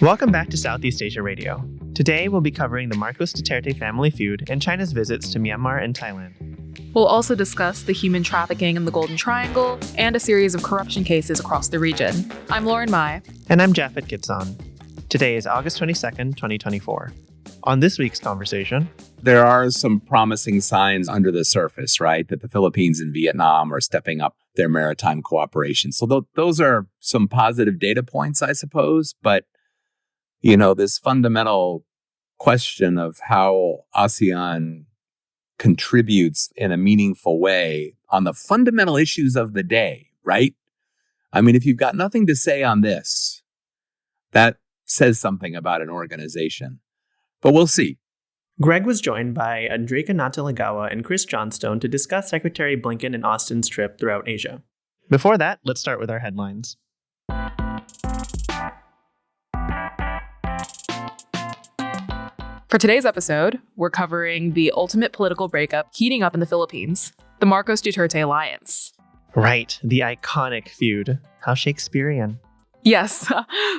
Welcome back to Southeast Asia Radio. Today we'll be covering the Marcos-Duterte family feud and China's visits to Myanmar and Thailand. We'll also discuss the human trafficking in the Golden Triangle and a series of corruption cases across the region. I'm Lauren Mai. And I'm Japhet Kitson. Today is August 22nd, 2024. On this week's conversation, there are some promising signs under the surface, right? That the Philippines and Vietnam are stepping up their maritime cooperation. So those are some positive data points, I suppose. But, this fundamental question of how ASEAN contributes in a meaningful way on the fundamental issues of the day, right? I mean, if you've got nothing to say on this, that says something about an organization. But we'll see. Greg was joined by Andreyka Natalegawa and Chris Johnstone to discuss Secretary Blinken and Austin's trip throughout Asia. Before that, let's start with our headlines. For today's episode, we're covering the ultimate political breakup heating up in the Philippines, the Marcos-Duterte alliance. Right, the iconic feud. How Shakespearean. Yes.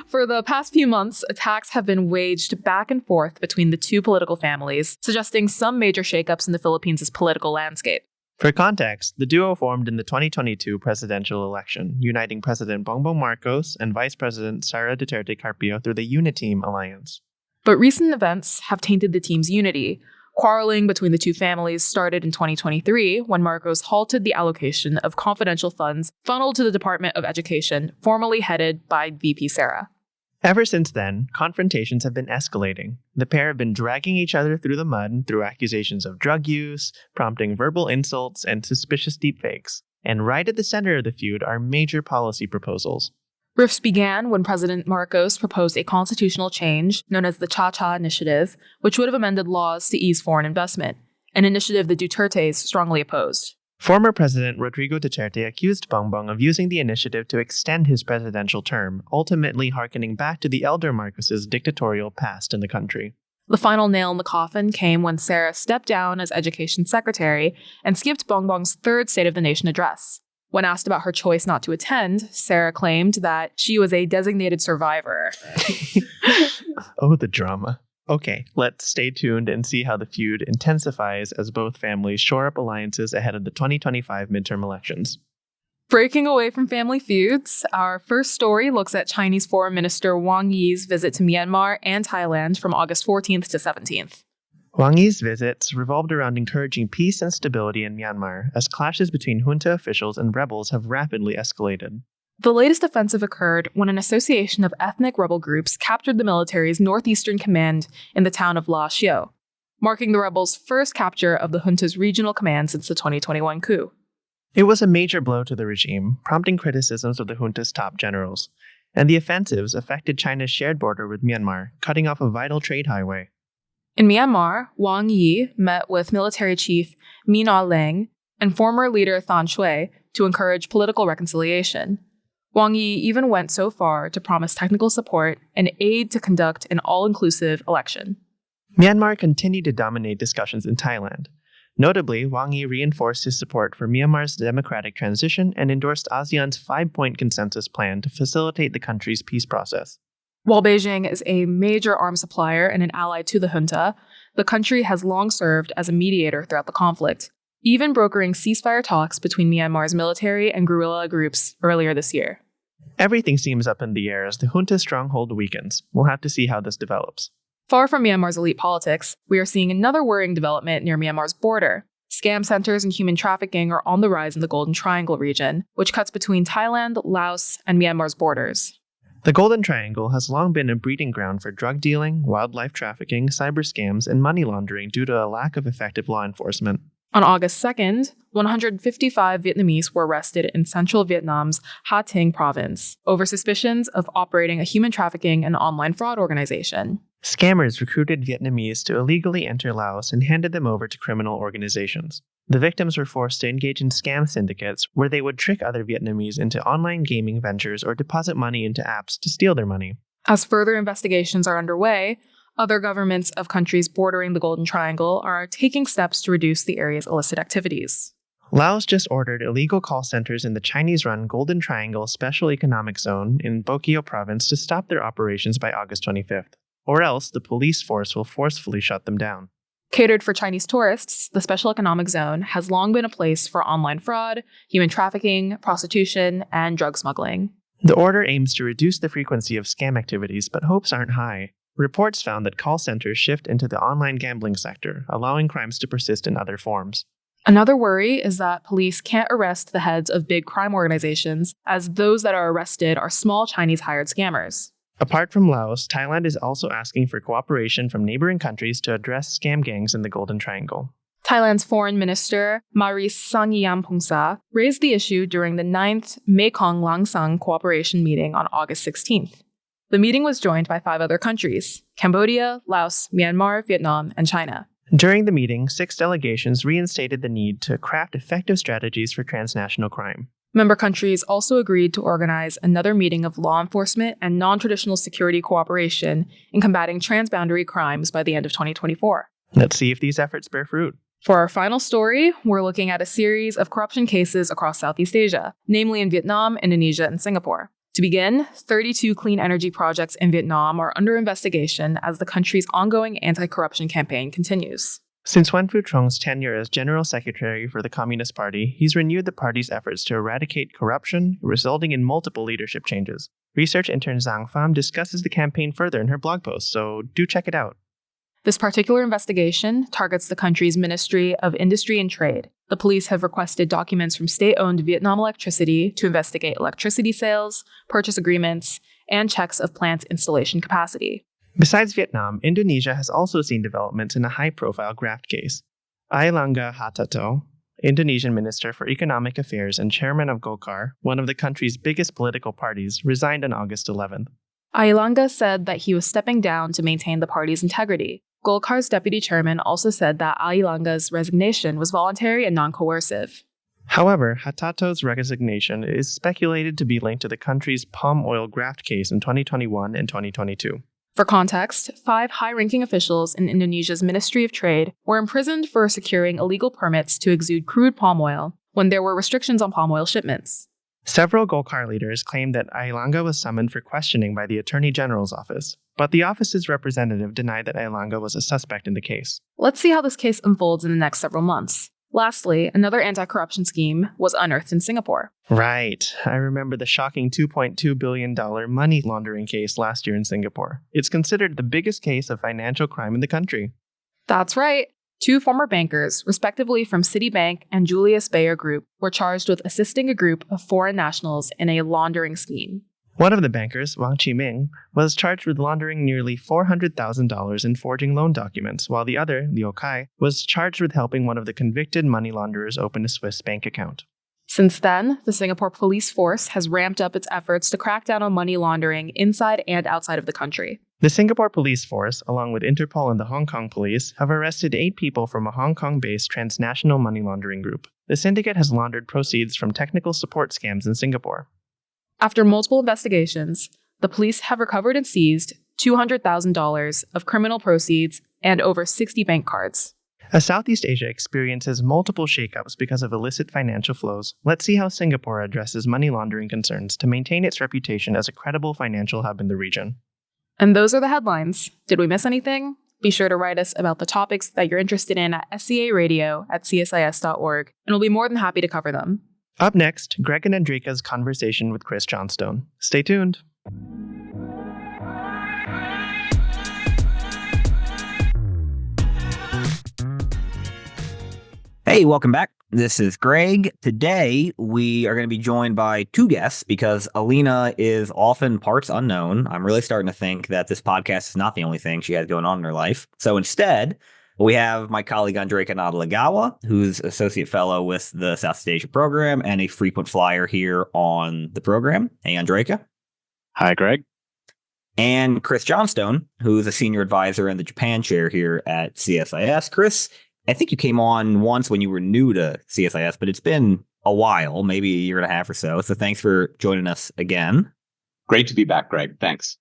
For the past few months, attacks have been waged back and forth between the two political families, suggesting some major shakeups in the Philippines' political landscape. For context, the duo formed in the 2022 presidential election, uniting President Bongbong Marcos and Vice President Sara Duterte Carpio through the Uniteam alliance. But recent events have tainted the team's unity. Quarreling between the two families started in 2023 when Marcos halted the allocation of confidential funds funneled to the Department of Education, formerly headed by VP Sara. Ever since then, confrontations have been escalating. The pair have been dragging each other through the mud through accusations of drug use, prompting verbal insults, and suspicious deepfakes. And right at the center of the feud are major policy proposals. Rifts began when President Marcos proposed a constitutional change known as the Cha-Cha Initiative, which would have amended laws to ease foreign investment, an initiative the Dutertes strongly opposed. Former President Rodrigo Duterte accused Bongbong of using the initiative to extend his presidential term, ultimately harkening back to the elder Marcos's dictatorial past in the country. The final nail in the coffin came when Sara stepped down as Education Secretary and skipped Bongbong's third State of the Nation address. When asked about her choice not to attend, Sara claimed that she was a designated survivor. Oh, the drama. Okay, let's stay tuned and see how the feud intensifies as both families shore up alliances ahead of the 2025 midterm elections. Breaking away from family feuds, our first story looks at Chinese Foreign Minister Wang Yi's visit to Myanmar and Thailand from August 14th to 17th. Wang Yi's visits revolved around encouraging peace and stability in Myanmar, as clashes between junta officials and rebels have rapidly escalated. The latest offensive occurred when an association of ethnic rebel groups captured the military's northeastern command in the town of La Xiu, marking the rebels' first capture of the junta's regional command since the 2021 coup. It was a major blow to the regime, prompting criticisms of the junta's top generals, and the offensives affected China's shared border with Myanmar, cutting off a vital trade highway. In Myanmar, Wang Yi met with military chief Min Aw Hlaing and former leader Than Shwe to encourage political reconciliation. Wang Yi even went so far to promise technical support and aid to conduct an all-inclusive election. Myanmar continued to dominate discussions in Thailand. Notably, Wang Yi reinforced his support for Myanmar's democratic transition and endorsed ASEAN's 5-point consensus plan to facilitate the country's peace process. While Beijing is a major arms supplier and an ally to the junta, the country has long served as a mediator throughout the conflict, even brokering ceasefire talks between Myanmar's military and guerrilla groups earlier this year. Everything seems up in the air as the junta's stronghold weakens. We'll have to see how this develops. Far from Myanmar's elite politics, we are seeing another worrying development near Myanmar's border. Scam centers and human trafficking are on the rise in the Golden Triangle region, which cuts between Thailand, Laos, and Myanmar's borders. The Golden Triangle has long been a breeding ground for drug dealing, wildlife trafficking, cyber scams, and money laundering due to a lack of effective law enforcement. On August 2nd, 155 Vietnamese were arrested in central Vietnam's Ha Tinh province over suspicions of operating a human trafficking and online fraud organization. Scammers recruited Vietnamese to illegally enter Laos and handed them over to criminal organizations. The victims were forced to engage in scam syndicates where they would trick other Vietnamese into online gaming ventures or deposit money into apps to steal their money. As further investigations are underway, other governments of countries bordering the Golden Triangle are taking steps to reduce the area's illicit activities. Laos just ordered illegal call centers in the Chinese-run Golden Triangle Special Economic Zone in Bokeo Province to stop their operations by August 25th, or else the police force will forcefully shut them down. Catered for Chinese tourists, the Special Economic Zone has long been a place for online fraud, human trafficking, prostitution, and drug smuggling. The order aims to reduce the frequency of scam activities, but hopes aren't high. Reports found that call centers shift into the online gambling sector, allowing crimes to persist in other forms. Another worry is that police can't arrest the heads of big crime organizations, as those that are arrested are small Chinese-hired scammers. Apart from Laos, Thailand is also asking for cooperation from neighboring countries to address scam gangs in the Golden Triangle. Thailand's Foreign Minister Maris Sangiampongsa raised the issue during the 9th Mekong Langsang Cooperation meeting on August 16th. The meeting was joined by 5 other countries: Cambodia, Laos, Myanmar, Vietnam, and China. During the meeting, 6 delegations reinstated the need to craft effective strategies for transnational crime. Member countries also agreed to organize another meeting of law enforcement and non-traditional security cooperation in combating transboundary crimes by the end of 2024. Let's see if these efforts bear fruit. For our final story, we're looking at a series of corruption cases across Southeast Asia, namely in Vietnam, Indonesia, and Singapore. To begin, 32 clean energy projects in Vietnam are under investigation as the country's ongoing anti-corruption campaign continues. Since Wen Phu-trong's tenure as General Secretary for the Communist Party, he's renewed the party's efforts to eradicate corruption, resulting in multiple leadership changes. Research intern Zhang Pham discusses the campaign further in her blog post, so do check it out. This particular investigation targets the country's Ministry of Industry and Trade. The police have requested documents from state-owned Vietnam Electricity to investigate electricity sales, purchase agreements, and checks of plant installation capacity. Besides Vietnam, Indonesia has also seen developments in a high-profile graft case. Airlangga Hartarto, Indonesian Minister for Economic Affairs and chairman of Golkar, one of the country's biggest political parties, resigned on August 11th. Airlangga said that he was stepping down to maintain the party's integrity. Golkar's deputy chairman also said that Airlangga's resignation was voluntary and non-coercive. However, Hartarto's resignation is speculated to be linked to the country's palm oil graft case in 2021 and 2022. For context, 5 high-ranking officials in Indonesia's Ministry of Trade were imprisoned for securing illegal permits to exude crude palm oil when there were restrictions on palm oil shipments. Several Golkar leaders claimed that Airlangga was summoned for questioning by the Attorney General's office, but the office's representative denied that Airlangga was a suspect in the case. Let's see how this case unfolds in the next several months. Lastly, another anti-corruption scheme was unearthed in Singapore. Right. I remember the shocking $2.2 billion money laundering case last year in Singapore. It's considered the biggest case of financial crime in the country. That's right. 2 former bankers, respectively from Citibank and Julius Baer Group, were charged with assisting a group of foreign nationals in a laundering scheme. One of the bankers, Wang Qiming, was charged with laundering nearly $400,000 in forging loan documents, while the other, Liu Kai, was charged with helping one of the convicted money launderers open a Swiss bank account. Since then, the Singapore police force has ramped up its efforts to crack down on money laundering inside and outside of the country. The Singapore police force, along with Interpol and the Hong Kong police, have arrested 8 people from a Hong Kong-based transnational money laundering group. The syndicate has laundered proceeds from technical support scams in Singapore. After multiple investigations, the police have recovered and seized $200,000 of criminal proceeds and over 60 bank cards. As Southeast Asia experiences multiple shakeups because of illicit financial flows, let's see how Singapore addresses money laundering concerns to maintain its reputation as a credible financial hub in the region. And those are the headlines. Did we miss anything? Be sure to write us about the topics that you're interested in at scaradio@csis.org, and we'll be more than happy to cover them. Up next, Greg and Andreyka's conversation with Chris Johnstone. Stay tuned. Hey, welcome back. This is Greg. Today, we are going to be joined by 2 guests because Alina is often parts unknown. I'm really starting to think that this podcast is not the only thing she has going on in her life. So instead, we have my colleague Andreyka Natalegawa, who's Associate Fellow with the Southeast Asia Program and a frequent flyer here on the program. Hey, Andreyka. Hi, Greg. And Chris Johnstone, who's a Senior Advisor in the Japan Chair here at CSIS. Chris, I think you came on once when you were new to CSIS, but it's been a while, maybe a year and a half or so. So thanks for joining us again. Great to be back, Greg. Thanks.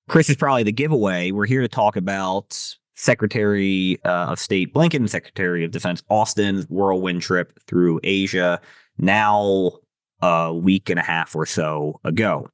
Chris is probably the giveaway. We're here to talk about Secretary of State Blinken, Secretary of Defense Austin's whirlwind trip through Asia now a week and a half or so ago.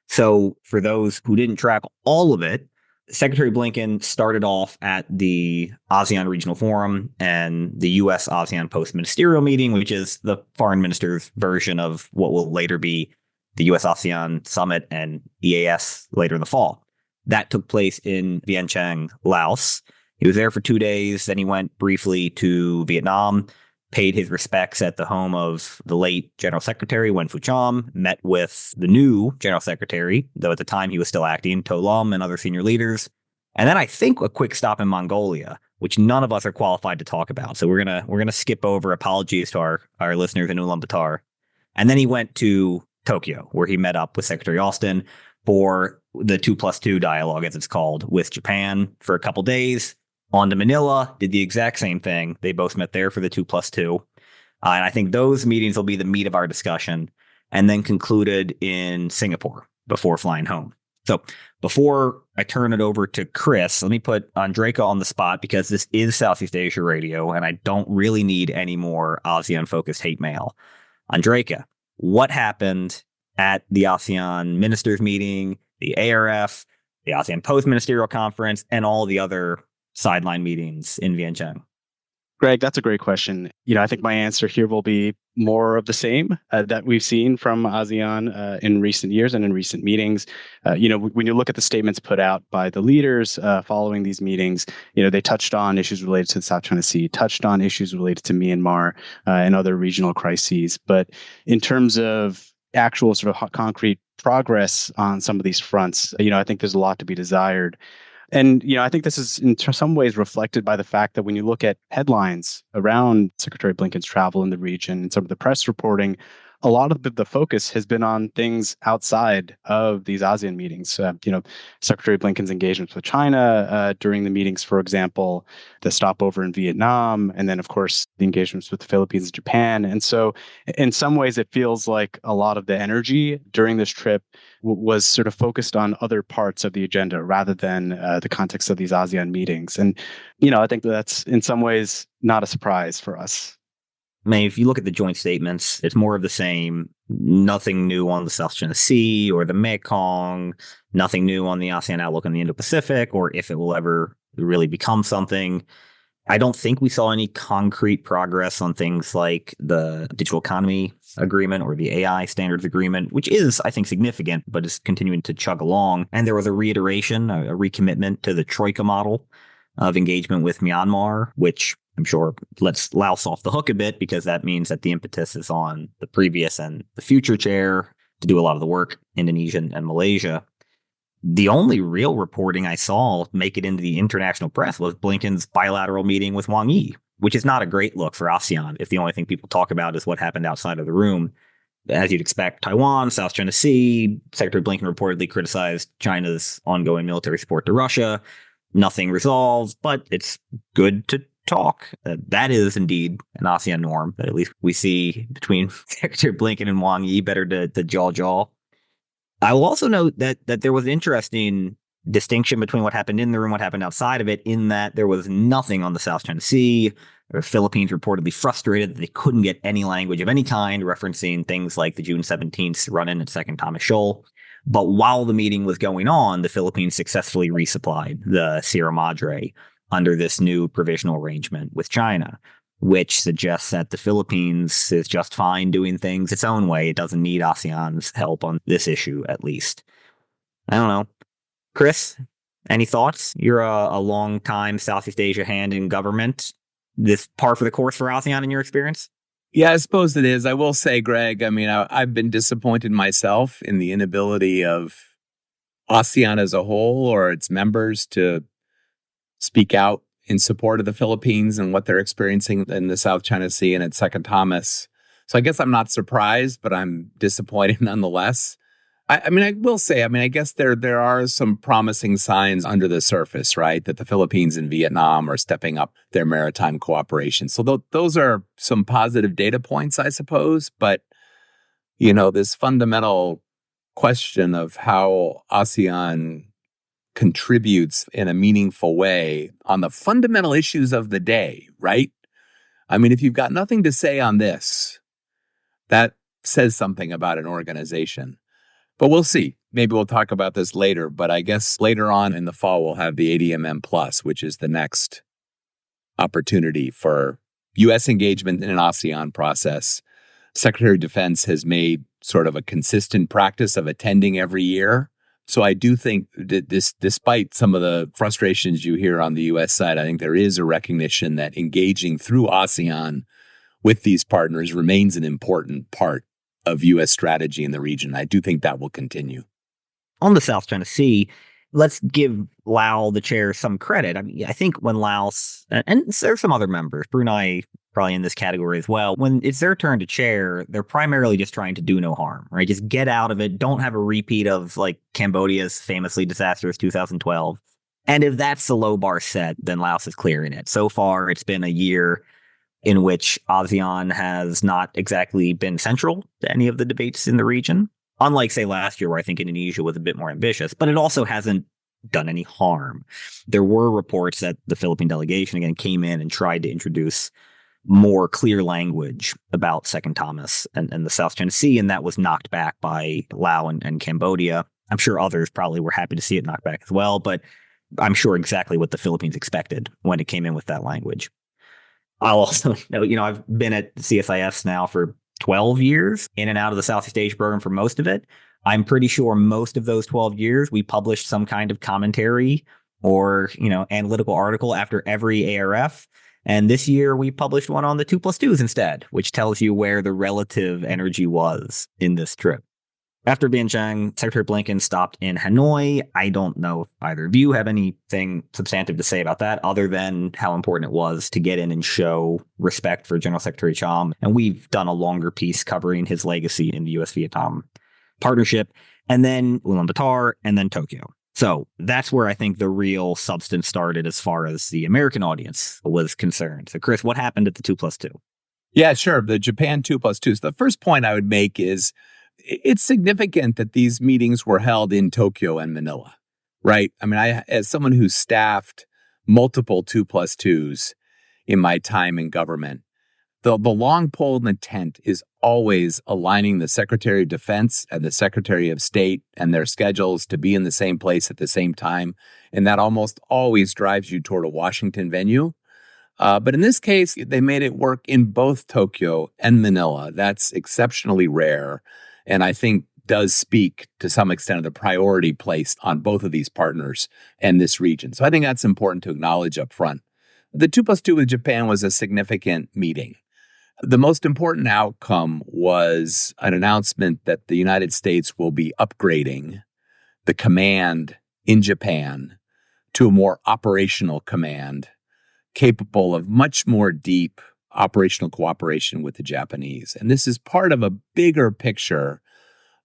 So for those who didn't track all of it, Secretary Blinken started off at the ASEAN Regional Forum and the U.S. ASEAN Post-Ministerial Meeting, which is the foreign minister's version of what will later be the U.S. ASEAN Summit and EAS later in the fall. That took place in Vientiane, Laos. He was there for 2 days. Then he went briefly to Vietnam, paid his respects at the home of the late General Secretary Wen Fucham, met with the new General Secretary, though at the time he was still acting, To Lam and other senior leaders. And then I think a quick stop in Mongolia, which none of us are qualified to talk about. So we're gonna skip over. Apologies to our listeners in Ulaanbaatar. And then he went to Tokyo, where he met up with Secretary Austin for the 2+2 dialogue, as it's called, with Japan for a couple days. On to Manila, did the exact same thing. They both met there for the 2+2. And I think those meetings will be the meat of our discussion, and then concluded in Singapore before flying home. So before I turn it over to Chris, let me put Andreyka on the spot, because this is Southeast Asia Radio, and I don't really need any more ASEAN-focused hate mail. Andreyka, what happened at the ASEAN ministers meeting, the ARF, the ASEAN post-ministerial conference, and all the other sideline meetings in Vientiane? Greg, that's a great question. I think my answer here will be more of the same that we've seen from ASEAN in recent years and in recent meetings. When you look at the statements put out by the leaders following these meetings, they touched on issues related to the South China Sea, touched on issues related to Myanmar and other regional crises. But in terms of actual sort of concrete progress on some of these fronts, I think there's a lot to be desired. And, I think this is in some ways reflected by the fact that when you look at headlines around Secretary Blinken's travel in the region and some of the press reporting, a lot of the focus has been on things outside of these ASEAN meetings. Secretary Blinken's engagements with China during the meetings, for example, the stopover in Vietnam, and then, of course, the engagements with the Philippines and Japan. And so in some ways, it feels like a lot of the energy during this trip was sort of focused on other parts of the agenda rather than the context of these ASEAN meetings. And, I think that's in some ways not a surprise for us. I mean, if you look at the joint statements, it's more of the same. Nothing new on the South China Sea or the Mekong, nothing new on the ASEAN outlook on the Indo-Pacific, or if it will ever really become something. I don't think we saw any concrete progress on things like the digital economy agreement or the AI standards agreement, which is, I think, significant, but is continuing to chug along. And there was a reiteration, a recommitment to the Troika model of engagement with Myanmar, which I'm sure lets Laos off the hook a bit, because that means that the impetus is on the previous and the future chair to do a lot of the work, Indonesia and Malaysia. The only real reporting I saw make it into the international press was Blinken's bilateral meeting with Wang Yi, which is not a great look for ASEAN if the only thing people talk about is what happened outside of the room. As you'd expect, Taiwan, South China Sea, Secretary Blinken reportedly criticized China's ongoing military support to Russia. Nothing resolved, but it's good to talk. That is indeed an ASEAN norm that at least we see between Secretary Blinken and Wang Yi, better to jaw. I will also note that there was an interesting distinction between what happened in the room, what happened outside of it, in that there was nothing on the South China Sea. The Philippines reportedly frustrated that they couldn't get any language of any kind, referencing things like the June 17th run-in at Second Thomas Shoal. But while the meeting was going on, the Philippines successfully resupplied the Sierra Madre under this new provisional arrangement with China, which suggests that the Philippines is just fine doing things its own way. It doesn't need ASEAN's help on this issue, at least. I don't know. Chris, any thoughts? You're a long-time Southeast Asia hand in government. This par for the course for ASEAN in your experience? Yeah, I suppose it is. I will say, Greg, I mean, I've been disappointed myself in the inability of ASEAN as a whole or its members to speak out in support of the Philippines and what they're experiencing in the South China Sea and at Second Thomas. So I guess I'm not surprised, but I'm disappointed nonetheless. I will say, I guess there are some promising signs under the surface, right? That the Philippines and Vietnam are stepping up their maritime cooperation. So those are some positive data points, I suppose. But, this fundamental question of how ASEAN contributes in a meaningful way on the fundamental issues of the day, right? I mean, if you've got nothing to say on this, that says something about an organization. But we'll see. Maybe we'll talk about this later, but I guess later on in the fall, we'll have the ADMM Plus, which is the next opportunity for U.S. engagement in an ASEAN process. Secretary of Defense has made sort of a consistent practice of attending every year. So I do think that despite some of the frustrations you hear on the U.S. side, I think there is a recognition that engaging through ASEAN with these partners remains an important part of U.S. strategy in the region. I do think that will continue. On the South China Sea, let's give Laos, the chair, some credit. I mean, I think when Laos, and there's some other members, Brunei probably in this category as well, when it's their turn to chair, they're primarily just trying to do no harm, right? Just get out of it. Don't have a repeat of like Cambodia's famously disastrous 2012. And if that's the low bar set, then Laos is clearing it. So far, it's been a year in which ASEAN has not exactly been central to any of the debates in the region. Unlike, say, last year, where I think Indonesia was a bit more ambitious, but it also hasn't done any harm. There were reports that the Philippine delegation, again, came in and tried to introduce more clear language about Second Thomas and the South China Sea, and that was knocked back by Laos and Cambodia. I'm sure others probably were happy to see it knocked back as well, but I'm sure exactly what the Philippines expected when it came in with that language. I'll also note, I've been at CSIS now for 12 years, in and out of the Southeast Asia program for most of it. I'm pretty sure most of those 12 years, we published some kind of commentary or, analytical article after every ARF. And this year we published one on the 2+2s instead, which tells you where the relative energy was in this trip. After Vientiane, Secretary Blinken stopped in Hanoi. I don't know if either of you have anything substantive to say about that, other than how important it was to get in and show respect for General Secretary Cham. And we've done a longer piece covering his legacy in the U.S.-Vietnam partnership, and then Ulaanbaatar, and then Tokyo. So that's where I think the real substance started as far as the American audience was concerned. So, Chris, what happened at the 2+2? Yeah, sure. The Japan 2+2s. The first point I would make is it's significant that these meetings were held in Tokyo and Manila, right? I mean, as someone who staffed multiple 2+2s in my time in government, the long pole in the tent is always aligning the Secretary of Defense and the Secretary of State and their schedules to be in the same place at the same time. And that almost always drives you toward a Washington venue. But in this case, they made it work in both Tokyo and Manila. That's exceptionally rare. And I think does speak to some extent of the priority placed on both of these partners and this region. So I think that's important to acknowledge up front. The 2+2 with Japan was a significant meeting. The most important outcome was an announcement that the United States will be upgrading the command in Japan to a more operational command capable of much more deep operational cooperation with the Japanese. And this is part of a bigger picture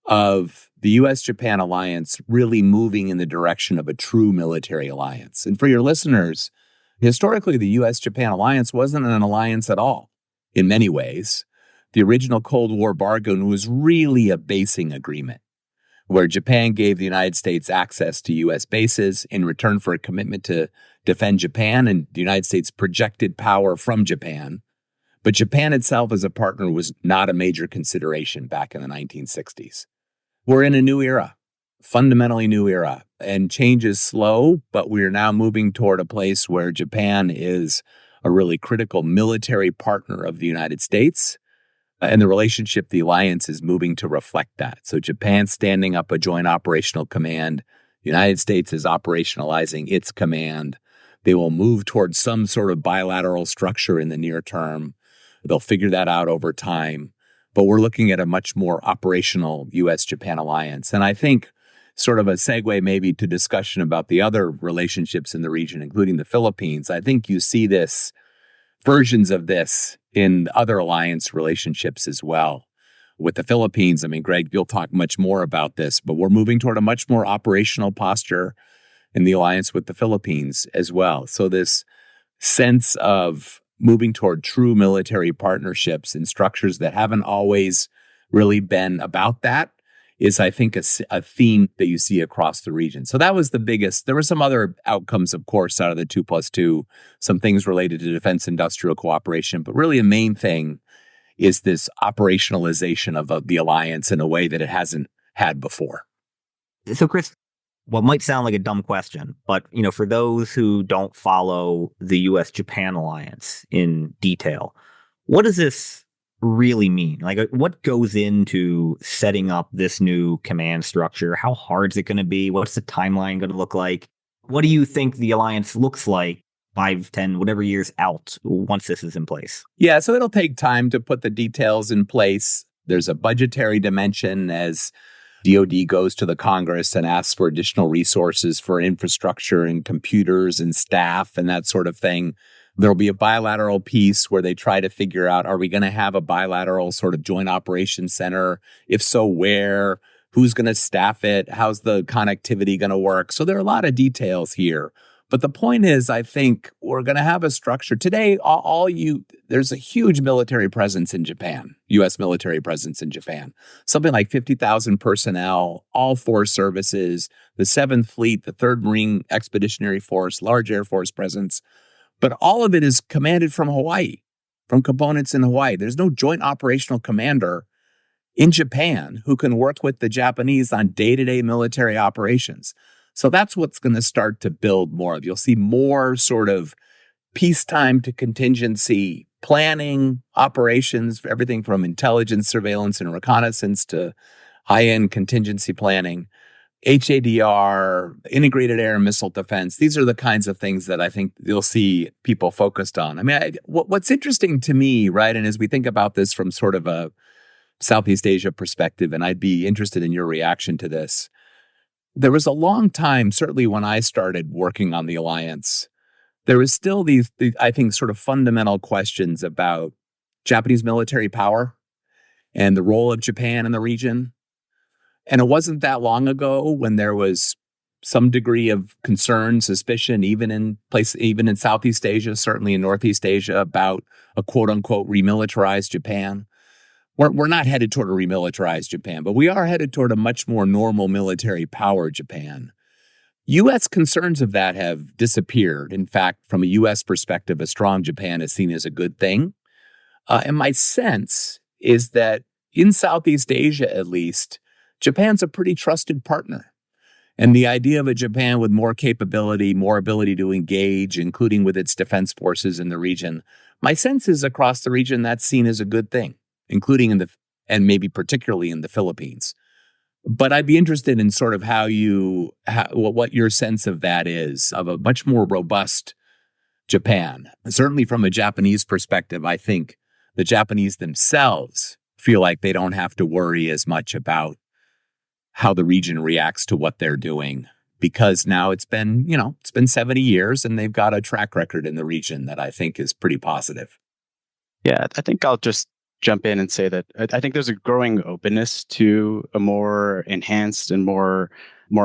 of the U.S.-Japan alliance really moving in the direction of a true military alliance. And for your listeners, historically, the U.S.-Japan alliance wasn't an alliance at all. In many ways, the original Cold War bargain was really a basing agreement, where Japan gave the United States access to U.S. bases in return for a commitment to defend Japan, and the United States projected power from Japan. But Japan itself as a partner was not a major consideration back in the 1960s. We're in a new era, fundamentally new era, and change is slow, but we are now moving toward a place where Japan is a really critical military partner of the United States, and the relationship, the alliance, is moving to reflect that. So Japan standing up a joint operational command, the United States is operationalizing its command. They will move towards some sort of bilateral structure in the near term. They'll figure that out over time. But we're looking at a much more operational U.S.-Japan alliance. And I think sort of a segue maybe to discussion about the other relationships in the region, including the Philippines. I think you see versions of this in other alliance relationships as well. With the Philippines, I mean, Greg, you'll talk much more about this, but we're moving toward a much more operational posture in the alliance with the Philippines as well. So this sense of moving toward true military partnerships and structures that haven't always really been about that is, I think, a theme that you see across the region. So that was the biggest. There were some other outcomes, of course, out of the 2+2, some things related to defense industrial cooperation, but really a main thing is this operationalization of the alliance in a way that it hasn't had before. So, Chris, what might sound like a dumb question, but for those who don't follow the U.S.-Japan alliance in detail, what does this really mean? Like, what goes into setting up this new command structure? How hard is it going to be? What's the timeline going to look like? What do you think the alliance looks like 5, 10, whatever years out once this is in place? Yeah, so it'll take time to put the details in place. There's a budgetary dimension as DoD goes to the Congress and asks for additional resources for infrastructure and computers and staff and that sort of thing. There'll be a bilateral piece where they try to figure out, are we going to have a bilateral sort of joint operations center? If so, where? Who's going to staff it? How's the connectivity going to work? So there are a lot of details here. But the point is, I think we're going to have a structure. Today, there's a huge military presence in Japan, U.S. military presence in Japan. Something like 50,000 personnel, all 4 services, the 7th Fleet, the 3rd Marine Expeditionary Force, large Air Force presence. But all of it is commanded from Hawaii, from components in Hawaii. There's no joint operational commander in Japan who can work with the Japanese on day-to-day military operations. So that's what's going to start to build more of. You'll see more sort of peacetime to contingency planning operations, everything from intelligence, surveillance, and reconnaissance to high-end contingency planning, HADR, integrated air and missile defense. These are the kinds of things that I think you'll see people focused on. I mean, what's interesting to me, right, and as we think about this from sort of a Southeast Asia perspective, and I'd be interested in your reaction to this, there was a long time, certainly when I started working on the alliance, there was still these, I think, sort of fundamental questions about Japanese military power and the role of Japan in the region. And it wasn't that long ago when there was some degree of concern, suspicion, even in Southeast Asia, certainly in Northeast Asia, about a quote unquote remilitarized Japan. We're not headed toward a remilitarized Japan, but we are headed toward a much more normal military power Japan. U.S. concerns of that have disappeared. In fact, from a U.S. perspective, a strong Japan is seen as a good thing. And my sense is that in Southeast Asia, at least, Japan's a pretty trusted partner. And the idea of a Japan with more capability, more ability to engage, including with its defense forces in the region, my sense is across the region that's seen as a good thing, including and maybe particularly in the Philippines. But I'd be interested in sort of what your sense of that is, of a much more robust Japan. Certainly from a Japanese perspective, I think the Japanese themselves feel like they don't have to worry as much about how the region reacts to what they're doing, because now it's been 70 years and they've got a track record in the region that I think is pretty positive. Yeah, I think I'll just jump in and say that I think there's a growing openness to a more enhanced and more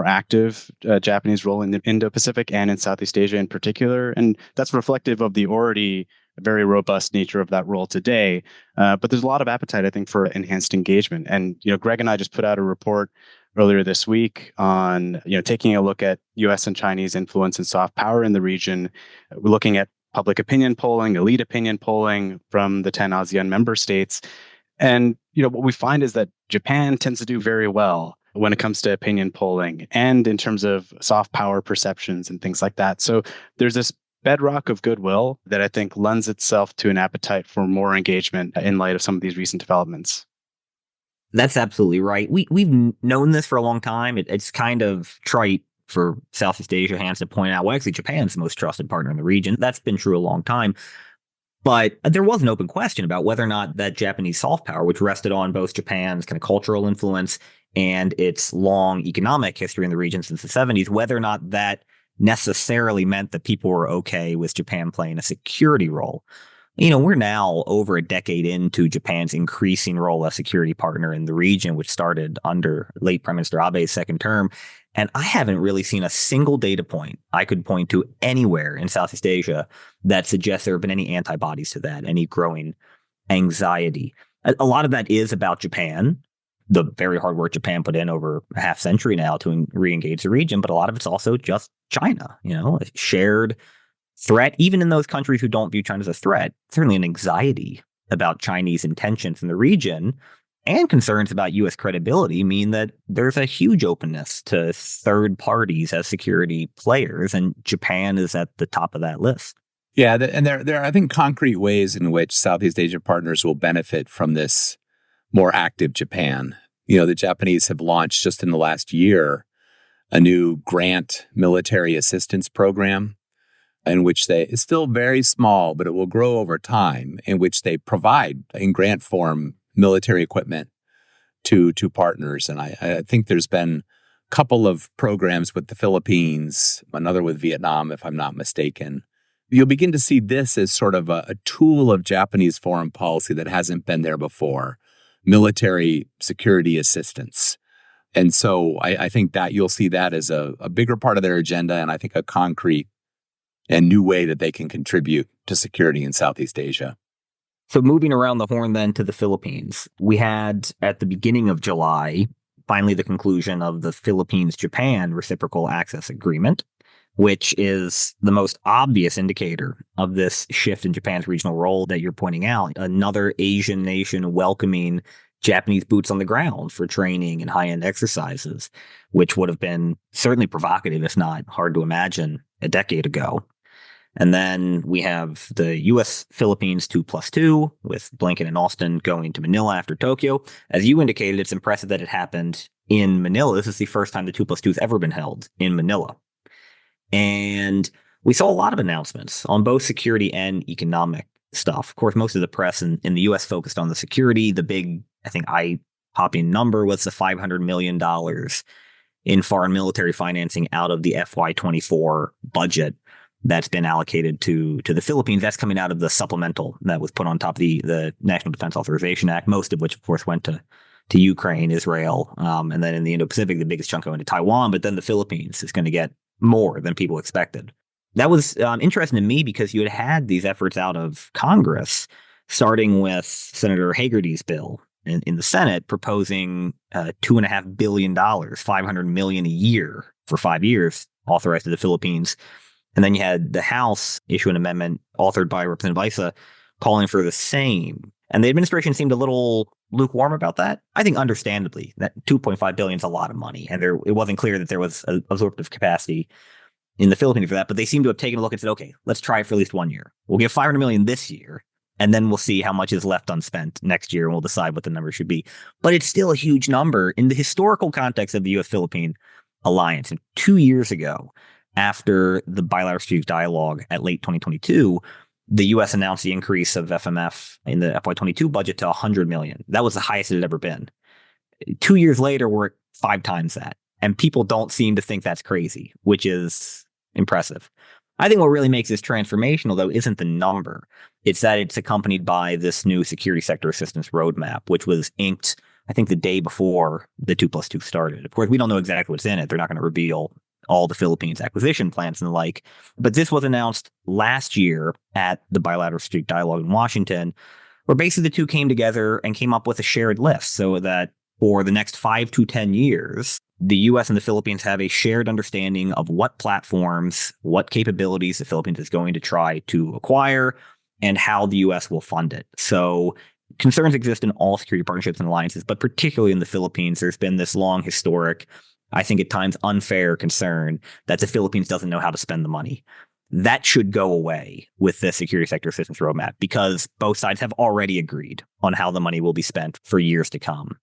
active Japanese role in the Indo-Pacific and in Southeast Asia in particular. And that's reflective of the already very robust nature of that role today. But there's a lot of appetite, I think, for enhanced engagement. And, Greg and I just put out a report earlier this week on, taking a look at U.S. and Chinese influence and soft power in the region. We're looking at public opinion polling, elite opinion polling from the 10 ASEAN member states. And, what we find is that Japan tends to do very well when it comes to opinion polling and in terms of soft power perceptions and things like that. So there's this bedrock of goodwill that I think lends itself to an appetite for more engagement in light of some of these recent developments. That's absolutely right. We've known this for a long time. It's kind of trite for Southeast Asia hands to point out, well, actually, Japan's the most trusted partner in the region. That's been true a long time. But there was an open question about whether or not that Japanese soft power, which rested on both Japan's kind of cultural influence and its long economic history in the region since the 70s, whether or not that necessarily meant that people were okay with Japan playing a security role. We're now over a decade into Japan's increasing role as security partner in the region, which started under late Prime Minister Abe's second term. And I haven't really seen a single data point I could point to anywhere in Southeast Asia that suggests there have been any antibodies to that, any growing anxiety. A lot of that is about Japan, the very hard work Japan put in over a half century now to re-engage the region, but a lot of it's also just China, a shared threat, even in those countries who don't view China as a threat, certainly an anxiety about Chinese intentions in the region and concerns about U.S. credibility mean that there's a huge openness to third parties as security players, and Japan is at the top of that list. Yeah, and there are, I think, concrete ways in which Southeast Asia partners will benefit from this more active Japan. The Japanese have launched just in the last year a new grant military assistance program in which it's still very small, but it will grow over time, in which they provide in grant form military equipment to partners. And I think there's been a couple of programs with the Philippines, another with Vietnam, if I'm not mistaken. You'll begin to see this as sort of a tool of Japanese foreign policy that hasn't been there before, military security assistance. And so I think that you'll see that as a bigger part of their agenda, and I think a concrete and new way that they can contribute to security in Southeast Asia. So moving around the horn then to the Philippines, we had at the beginning of July, finally the conclusion of the Philippines-Japan Reciprocal Access Agreement, which is the most obvious indicator of this shift in Japan's regional role that you're pointing out. Another Asian nation welcoming Japanese boots on the ground for training and high-end exercises, which would have been certainly provocative, if not hard to imagine, a decade ago. And then we have the U.S.-Philippines 2+2 with Blinken and Austin going to Manila after Tokyo. As you indicated, it's impressive that it happened in Manila. This is the first time the 2+2 has ever been held in Manila. And we saw a lot of announcements on both security and economic stuff. Of course, most of the press in the U.S. focused on the security. The big, I think, eye-popping number was the $500 million in foreign military financing out of the FY24 budget that's been allocated to the Philippines. That's coming out of the supplemental that was put on top of the National Defense Authorization Act, most of which, of course, went to Ukraine, Israel, and then in the Indo-Pacific, the biggest chunk going to Taiwan. But then the Philippines is going to get more than people expected. That was interesting to me because you had these efforts out of Congress, starting with Senator Hagerty's bill in the Senate proposing $2.5 billion, $500 million a year for 5 years, authorized to the Philippines. And then you had the House issue an amendment authored by Representative Issa calling for the same. And the administration seemed a little lukewarm about that. I think understandably, that $2.5 billion is a lot of money. And it wasn't clear that there was absorptive capacity in the Philippines for that. But they seem to have taken a look and said, okay, let's try it for at least 1 year. We'll give $500 million this year, and then we'll see how much is left unspent next year, and we'll decide what the number should be. But it's still a huge number in the historical context of the U.S.-Philippine alliance. And 2 years ago, after the bilateral strategic dialogue at late 2022, the U.S. announced the increase of FMF in the FY22 budget to $100 million. That was the highest it had ever been. 2 years later, we're at 5 times that. And people don't seem to think that's crazy, which is impressive. I think what really makes this transformational, though, isn't the number. It's that it's accompanied by this new security sector assistance roadmap, which was inked, I think, the day before the 2+2 started. Of course, we don't know exactly what's in it. They're not going to reveal all the Philippines acquisition plans and the like. But this was announced last year at the bilateral strategic dialogue in Washington, where basically the two came together and came up with a shared list so that for the next 5 to 10 years, the U.S. and the Philippines have a shared understanding of what platforms, what capabilities the Philippines is going to try to acquire, and how the U.S. will fund it. So concerns exist in all security partnerships and alliances, but particularly in the Philippines, there's been this long historic, I think at times unfair concern that the Philippines doesn't know how to spend the money. That should go away with the security sector assistance roadmap because both sides have already agreed on how the money will be spent for years to come.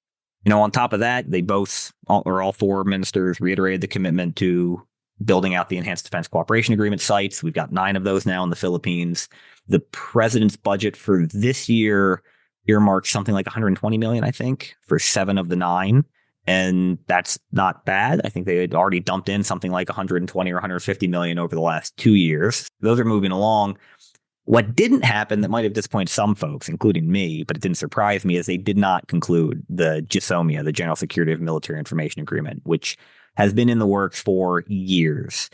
On top of that, they both, or all 4 ministers, reiterated the commitment to building out the Enhanced Defense Cooperation Agreement sites. We've got 9 of those now in the Philippines. The president's budget for this year earmarked something like $120 million, I think, for 7 of the 9. And that's not bad. I think they had already dumped in something like 120 or 150 million over the last 2 years. Those are moving along. What didn't happen that might have disappointed some folks, including me, but it didn't surprise me, is they did not conclude the GSOMIA, the General Security of Military Information Agreement, which has been in the works for years.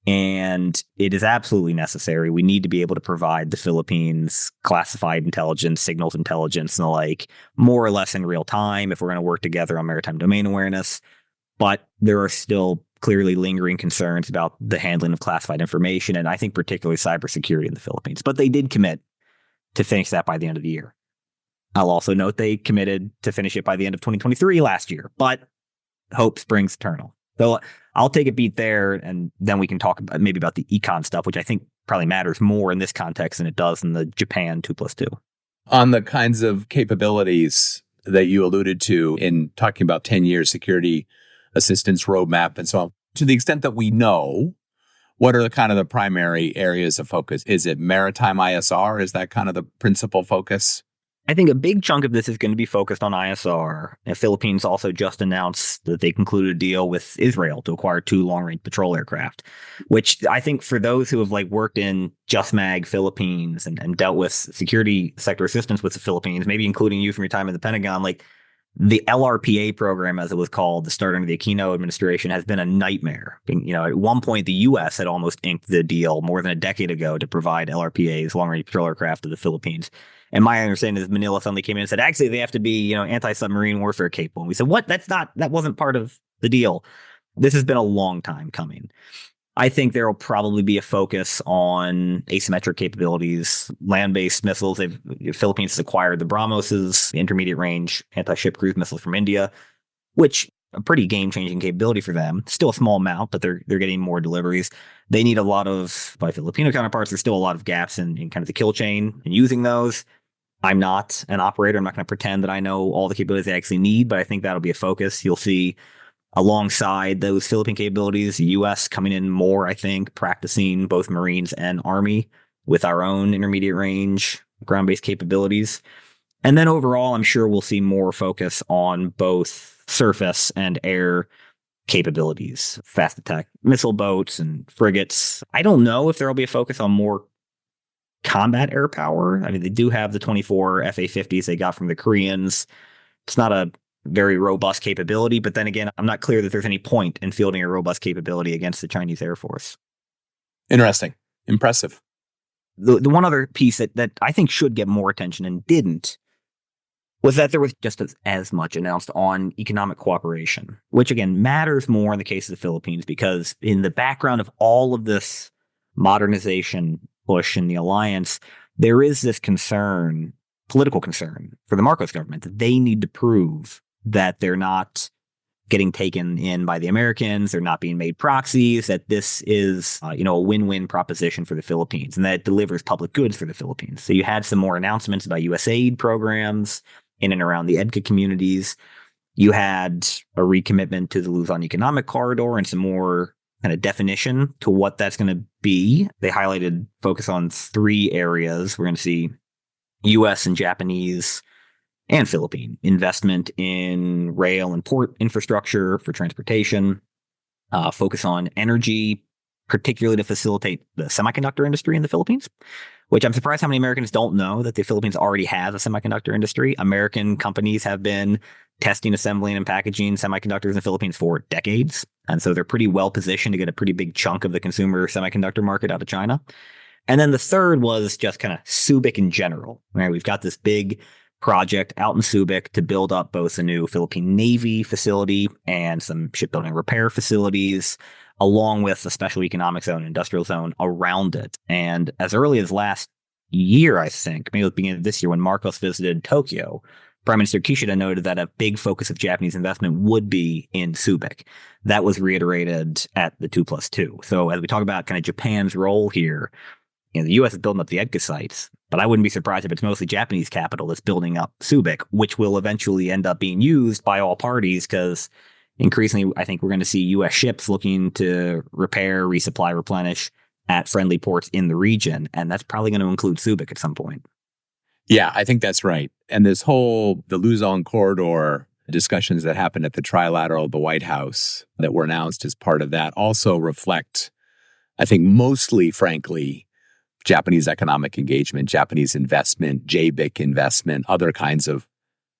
And it is absolutely necessary. We need to be able to provide the Philippines classified intelligence, signals intelligence, and the like, more or less in real time if we're going to work together on maritime domain awareness. But there are still clearly lingering concerns about the handling of classified information, and I think particularly cybersecurity in the Philippines. But they did commit to finish that by the end of the year. I'll also note they committed to finish it by the end of 2023 last year, but hope springs eternal. So I'll take a beat there, and then we can talk about maybe about the econ stuff, which I think probably matters more in this context than it does in the Japan 2+2. On the kinds of capabilities that you alluded to in talking about 10-year security assistance roadmap and so on, to the extent that we know, what are the kind of the primary areas of focus? Is it maritime ISR? Is that kind of the principal focus? I think a big chunk of this is going to be focused on ISR. The Philippines also just announced that they concluded a deal with Israel to acquire 2 long-range patrol aircraft, which I think for those who have worked in Just Mag Philippines and dealt with security sector assistance with the Philippines, maybe including you from your time in the Pentagon, the LRPA program, as it was called, the start under the Aquino administration, has been a nightmare. At one point, the U.S. had almost inked the deal more than a decade ago to provide LRPAs, long-range patrol aircraft, to the Philippines. And my understanding is Manila suddenly came in and said, actually, they have to be, anti-submarine warfare capable. And we said, what? That wasn't part of the deal. This has been a long time coming. I think there will probably be a focus on asymmetric capabilities, land-based missiles. The Philippines has acquired the BrahMos's intermediate range anti-ship cruise missiles from India, which a pretty game-changing capability for them. Still a small amount, but they're getting more deliveries. They need a lot of, by Filipino counterparts, there's still a lot of gaps in kind of the kill chain and using those. I'm not an operator. I'm not going to pretend that I know all the capabilities they actually need, but I think that'll be a focus. You'll see alongside those Philippine capabilities, the U.S. coming in more, I think, practicing both Marines and Army with our own intermediate range ground-based capabilities. And then overall, I'm sure we'll see more focus on both surface and air capabilities, fast attack missile boats and frigates. I don't know if there will be a focus on more combat air power. I mean, they do have the 24 FA-50s they got from the Koreans. It's not a very robust capability, but then again, I'm not clear that there's any point in fielding a robust capability against the Chinese Air Force. Interesting. Impressive. The one other piece that I think should get more attention and didn't was that there was just as much announced on economic cooperation, which again matters more in the case of the Philippines because in the background of all of this modernization push in the alliance, there is this concern, political concern for the Marcos government that they need to prove that they're not getting taken in by the Americans, they're not being made proxies, that this is a win-win proposition for the Philippines and that it delivers public goods for the Philippines. So you had some more announcements about U.S. aid programs in and around the EDCA communities. You had a recommitment to the Luzon Economic Corridor and some more kind of definition to what that's going to be. They highlighted focus on 3 areas. We're going to see U.S. and Japanese and Philippine investment in rail and port infrastructure for transportation, focus on energy, particularly to facilitate the semiconductor industry in the Philippines, which I'm surprised how many Americans don't know that the Philippines already has a semiconductor industry. American companies have been testing, assembling, and packaging semiconductors in the Philippines for decades. And so they're pretty well positioned to get a pretty big chunk of the consumer semiconductor market out of China. And then the third was just kind of Subic in general. Right? We've got this big project out in Subic to build up both a new Philippine Navy facility and some shipbuilding repair facilities, along with a special economic zone, industrial zone around it. And as early as last year, I think, maybe at the beginning of this year, when Marcos visited Tokyo, Prime Minister Kishida noted that a big focus of Japanese investment would be in Subic. That was reiterated at the 2+2. So as we talk about kind of Japan's role here, the U.S. is building up the EDCA sites, but I wouldn't be surprised if it's mostly Japanese capital that's building up Subic, which will eventually end up being used by all parties because increasingly, I think we're going to see U.S. ships looking to repair, resupply, replenish at friendly ports in the region, and that's probably going to include Subic at some point. Yeah, I think that's right. And this whole, the Luzon corridor discussions that happened at the Trilateral, the White House, that were announced as part of that also reflect, I think mostly, frankly, Japanese economic engagement, Japanese investment, JBIC investment, other kinds of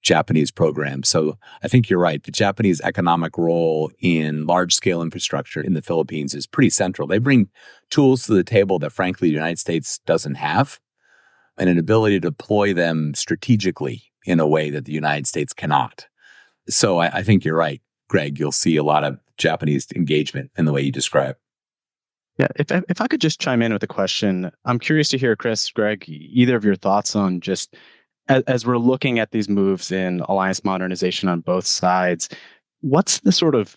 Japanese programs. So I think you're right. The Japanese economic role in large-scale infrastructure in the Philippines is pretty central. They bring tools to the table that, frankly, the United States doesn't have, and an ability to deploy them strategically in a way that the United States cannot. So I think you're right, Greg. You'll see a lot of Japanese engagement in the way you describe. Yeah, if I could just chime in with a question, I'm curious to hear, Chris, Greg, either of your thoughts on just as we're looking at these moves in alliance modernization on both sides, what's the sort of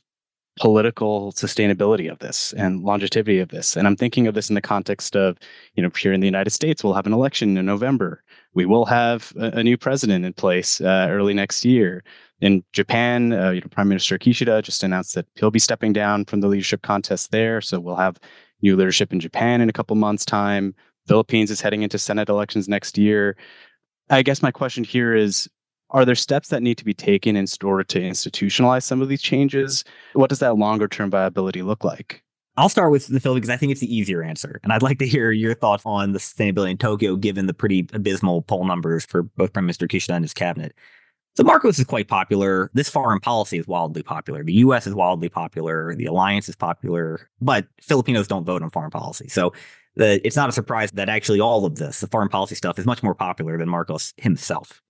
political sustainability of this and longevity of this? And I'm thinking of this in the context of, here in the United States, we'll have an election in November. We will have a new president in place early next year. In Japan, Prime Minister Kishida just announced that he'll be stepping down from the leadership contest there. So we'll have new leadership in Japan in a couple months' time. Philippines is heading into Senate elections next year. I guess my question here is, are there steps that need to be taken in order to institutionalize some of these changes? What does that longer term viability look like? I'll start with the Philippines because I think it's the easier answer. And I'd like to hear your thoughts on the sustainability in Tokyo, given the pretty abysmal poll numbers for both Prime Minister Kishida and his cabinet. So Marcos is quite popular. This foreign policy is wildly popular. The U.S. is wildly popular. The alliance is popular. But Filipinos don't vote on foreign policy. So it's not a surprise that actually all of this, the foreign policy stuff, is much more popular than Marcos himself.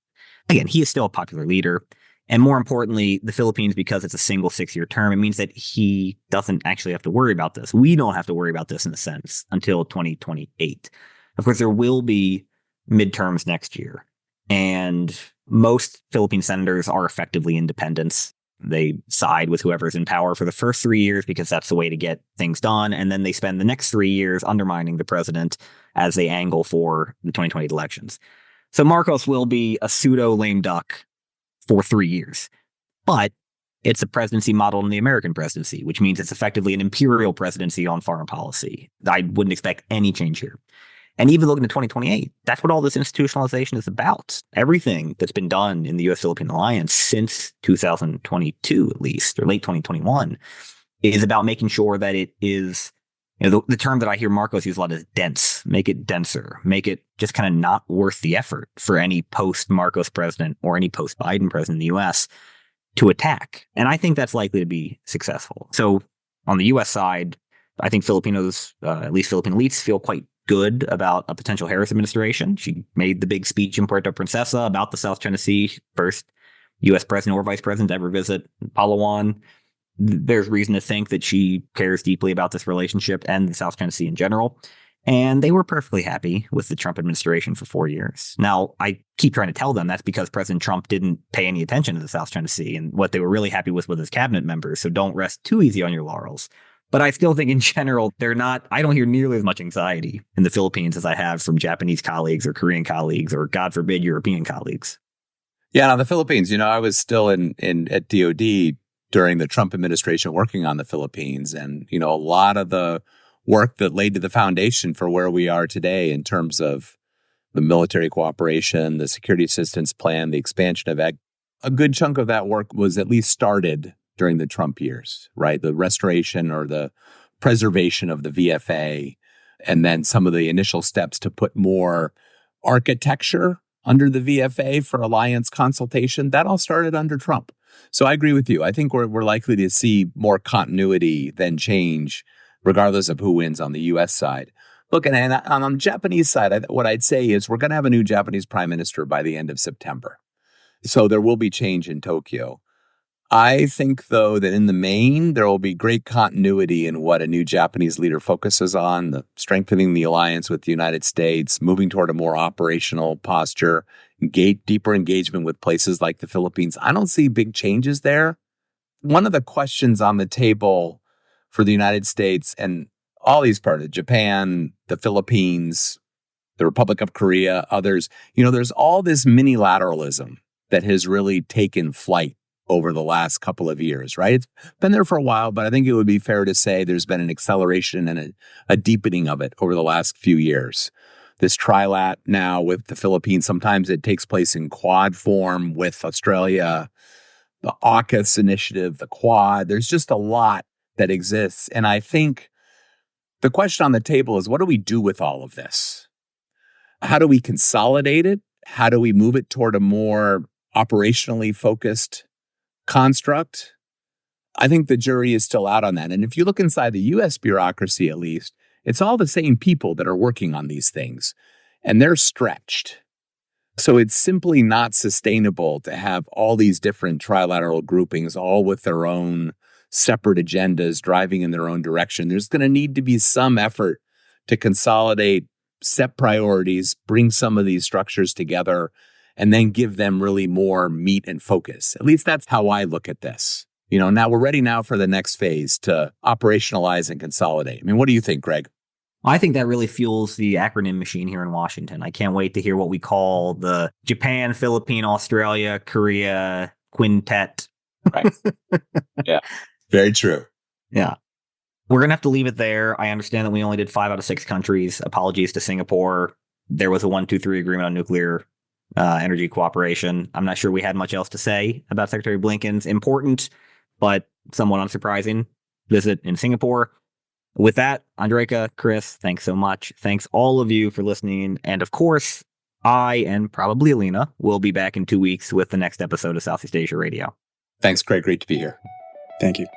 Again, he is still a popular leader. And more importantly, the Philippines, because it's a single 6-year term, it means that he doesn't actually have to worry about this. We don't have to worry about this in a sense until 2028. Of course, there will be midterms next year. And most Philippine senators are effectively independents. They side with whoever's in power for the first 3 years because that's the way to get things done. And then they spend the next 3 years undermining the president as they angle for the 2020 elections. So Marcos will be a pseudo lame duck for 3 years. But it's a presidency modeled on the American presidency, which means it's effectively an imperial presidency on foreign policy. I wouldn't expect any change here. And even looking to 2028, that's what all this institutionalization is about. Everything that's been done in the U.S.-Philippine alliance since 2022, at least, or late 2021, is about making sure that it is, the term that I hear Marcos use a lot is dense. Make it denser. Make it just kind of not worth the effort for any post-Marcos president or any post-Biden president in the U.S. to attack. And I think that's likely to be successful. So on the U.S. side, I think Filipinos, at least Philippine elites, feel quite good about a potential Harris administration. She made the big speech in Puerto Princesa about the South China Sea, first U.S. president or vice president to ever visit Palawan. There's reason to think that she cares deeply about this relationship and the South China Sea in general. And they were perfectly happy with the Trump administration for 4 years. Now, I keep trying to tell them that's because President Trump didn't pay any attention to the South China Sea, and what they were really happy with his cabinet members. So don't rest too easy on your laurels. But I still think in general, I don't hear nearly as much anxiety in the Philippines as I have from Japanese colleagues or Korean colleagues or, God forbid, European colleagues. Yeah, now the Philippines, I was still at DOD during the Trump administration working on the Philippines. And, a lot of the work that laid to the foundation for where we are today in terms of the military cooperation, the security assistance plan, the expansion of ag, a good chunk of that work was at least started during the Trump years, right? The restoration or the preservation of the VFA, and then some of the initial steps to put more architecture under the VFA for alliance consultation, that all started under Trump. So I agree with you. I think we're likely to see more continuity than change, regardless of who wins on the U.S. side. Look, and on the Japanese side, what I'd say is we're going to have a new Japanese prime minister by the end of September. So there will be change in Tokyo. I think, though, that in the main, there will be great continuity in what a new Japanese leader focuses on, the strengthening the alliance with the United States, moving toward a more operational posture, deeper engagement with places like the Philippines. I don't see big changes there. One of the questions on the table for the United States and all these parts, Japan, the Philippines, the Republic of Korea, others, there's all this mini-lateralism that has really taken flight over the last couple of years, right? It's been there for a while, but I think it would be fair to say there's been an acceleration and a deepening of it over the last few years. This trilat now with the Philippines, sometimes it takes place in quad form with Australia, the AUKUS initiative, the Quad. There's just a lot that exists. And I think the question on the table is, what do we do with all of this? How do we consolidate it? How do we move it toward a more operationally focused construct, I think the jury is still out on that. And if you look inside the U.S. bureaucracy, at least, it's all the same people that are working on these things, and they're stretched. So it's simply not sustainable to have all these different trilateral groupings, all with their own separate agendas, driving in their own direction. There's going to need to be some effort to consolidate, set priorities, bring some of these structures together, and then give them really more meat and focus. At least that's how I look at this. Now we're ready now for the next phase to operationalize and consolidate. I mean, what do you think, Greg? I think that really fuels the acronym machine here in Washington. I can't wait to hear what we call the Japan, Philippine, Australia, Korea quintet. Right. Yeah. Very true. Yeah. We're going to have to leave it there. I understand that we only did 5 out of 6 countries. Apologies to Singapore. There was a 1-2-3 agreement on nuclear energy cooperation. I'm not sure we had much else to say about Secretary Blinken's important, but somewhat unsurprising visit in Singapore. With that, Andreyka, Chris, thanks so much. Thanks all of you for listening. And of course, I and probably Alina will be back in 2 weeks with the next episode of Southeast Asia Radio. Thanks, Greg. Great to be here. Thank you.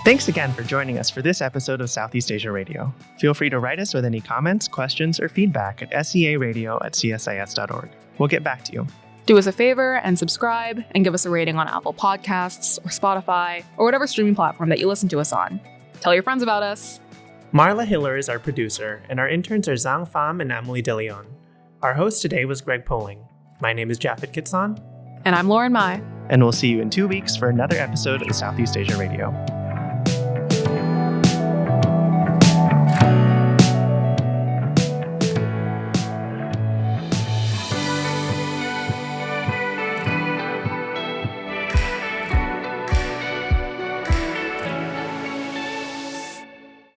Thanks again for joining us for this episode of Southeast Asia Radio. Feel free to write us with any comments, questions, or feedback at searadio@csis.org. We'll get back to you. Do us a favor and subscribe and give us a rating on Apple Podcasts or Spotify or whatever streaming platform that you listen to us on. Tell your friends about us. Marla Hiller is our producer, and our interns are Zhang Pham and Emily DeLeon. Our host today was Greg Poling. My name is Japhet Kitson. And I'm Lauren Mai. And we'll see you in 2 weeks for another episode of Southeast Asia Radio.